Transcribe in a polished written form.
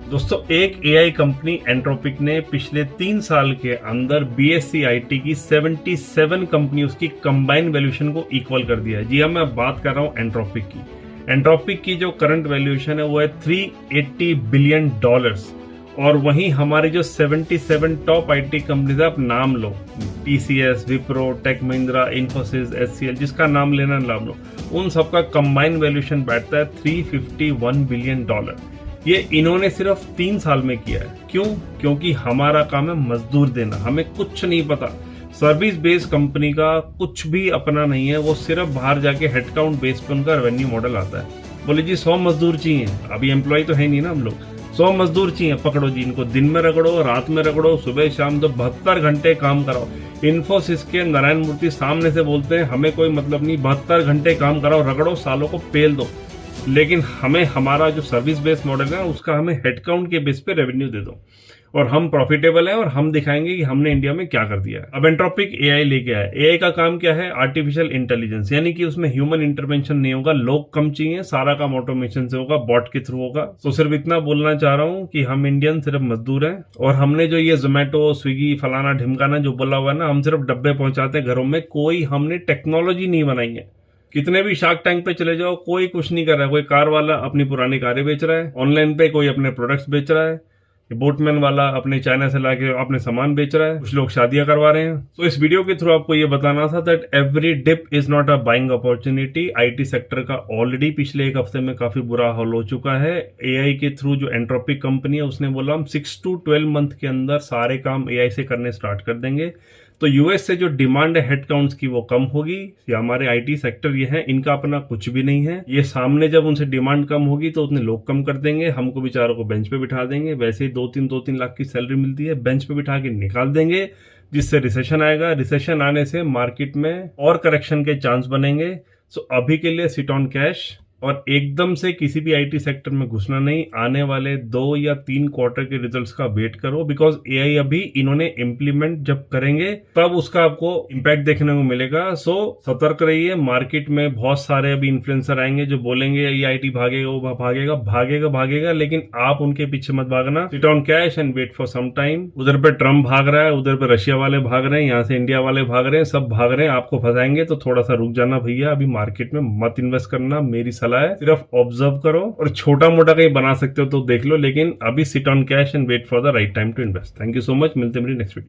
दोस्तों, एक AI company entropic ने पिछले 3 साल के अंदर बीएससी आईटी की 77 कंपनी उसकी कंबाइन वैल्यूएशन को इक्वल कर दिया है। जी हाँ, मैं बात कर रहा हूँ एंट्रोपिक की। एंट्रोपिक की जो करंट वैल्यूएशन है वो है $380 बिलियन। और वहीं हमारे जो 77 टॉप आईटी कंपनीज है, आप नाम लो, टीसीएस, विप्रो, टेक महिंद्रा, इन्फोसिस, एचसीएल, जिसका नाम लेना नाम लो, उन सबका कंबाइन वैल्यूएशन बैठता है $351 बिलियन। ये इन्होंने सिर्फ 3 साल में किया है। क्यों? क्योंकि हमारा काम है मजदूर देना, हमें कुछ नहीं पता। सर्विस बेस्ड कंपनी का कुछ भी अपना नहीं है, वो सिर्फ बाहर जाके हेडकाउंट बेस पे उनका रेवेन्यू मॉडल आता है। बोले जी 100 मजदूर चाहिए, अभी एम्प्लॉय तो है नहीं ना हम लोग, 100 मजदूर चाहिए, पकड़ो जी इनको, दिन में रगड़ो, रात में रगड़ो, सुबह शाम, तो 72 घंटे काम कराओ। इन्फोसिस के नारायण मूर्ति सामने से बोलते हैं हमें कोई मतलब नहीं, 72 घंटे काम कराओ, रगड़ो, सालों को पेल दो, लेकिन हमें हमारा जो सर्विस बेस्ड मॉडल है उसका हमें हेडकाउंट के बेस पे रेवेन्यू दे दो, और हम प्रॉफिटेबल है और हम दिखाएंगे कि हमने इंडिया में क्या कर दिया है। अब एंट्रोपिक एआई लेके आया। एआई का काम क्या है? आर्टिफिशियल इंटेलिजेंस, यानी कि उसमें ह्यूमन इंटरवेंशन नहीं होगा, लोग कम चाहिए, सारा काम ऑटोमेशन से होगा, बॉट के थ्रू होगा। तो सिर्फ इतना बोलना चाह रहा हूँ कि हम इंडियन सिर्फ मजदूर हैं, और हमने जो ये जोमेटो, स्विगी, फलाना ढिमकाना जो बोला हुआ है ना, हम सिर्फ डब्बे पहुंचाते हैं घरों में, कोई हमने टेक्नोलॉजी नहीं बनाई है। कितने भी शार्क टैंक पे चले जाओ, कोई कुछ नहीं कर रहा है। कोई कार वाला अपनी पुरानी कारें बेच रहा है ऑनलाइन पे, कोई अपने प्रोडक्ट्स बेच रहा है, बोटमैन वाला अपने चाइना से लाके अपने सामान बेच रहा है, कुछ लोग शादियां करवा रहे हैं। तो इस वीडियो के थ्रू आपको ये बताना था that every dip is not a buying opportunity. IT sector का ऑलरेडी पिछले एक हफ्ते में काफी बुरा हाल हो चुका है। एआई के थ्रू जो एंट्रोपिक कंपनी है उसने बोला हम 6 to 12 मंथ के अंदर सारे काम एआई से करने स्टार्ट कर देंगे। तो यूएस से जो डिमांड है हेडकाउंट्स की वो कम होगी। या हमारे आईटी सेक्टर ये है, इनका अपना कुछ भी नहीं है। ये सामने जब उनसे डिमांड कम होगी तो उतने लोग कम कर देंगे, हमको बेचारों को बेंच पे बिठा देंगे। वैसे ही 2-3 लाख की सैलरी मिलती है, बेंच पे बिठा के निकाल देंगे, जिससे रिसेशन आएगा। रिसेशन आने से मार्केट में और करेक्शन के चांस बनेंगे। सो अभी के लिए सिट ऑन कैश, और एकदम से किसी भी आईटी सेक्टर में घुसना नहीं। आने वाले 2 या 3 क्वार्टर के रिजल्ट्स का वेट करो, बिकॉज एआई अभी इन्होंने इम्प्लीमेंट जब करेंगे तब उसका आपको इम्पैक्ट देखने को मिलेगा। सो सतर्क रहिए। मार्केट में बहुत सारे अभी इन्फ्लुएंसर आएंगे जो बोलेंगे ये आईटी भागेगा, वो भागेगा, भागेगा, लेकिन आप उनके पीछे मत भागना। Sit on cash and wait for some time. उधर पे ट्रम्प भाग रहा है, उधर पे रशिया वाले भाग रहे हैं, यहाँ से इंडिया वाले भाग रहे हैं, सब भाग रहे हैं, आपको फंसाएंगे। तो थोड़ा सा रुक जाना भैया, अभी मार्केट में मत इन्वेस्ट करना, मेरी सलाह है। सिर्फ ऑब्जर्व करो, और छोटा मोटा कहीं बना सकते हो तो देख लो, लेकिन अभी sit on cash and wait for the right time to invest. Thank you so much. मिलते हैं मेरी नेक्स्ट वीडियो।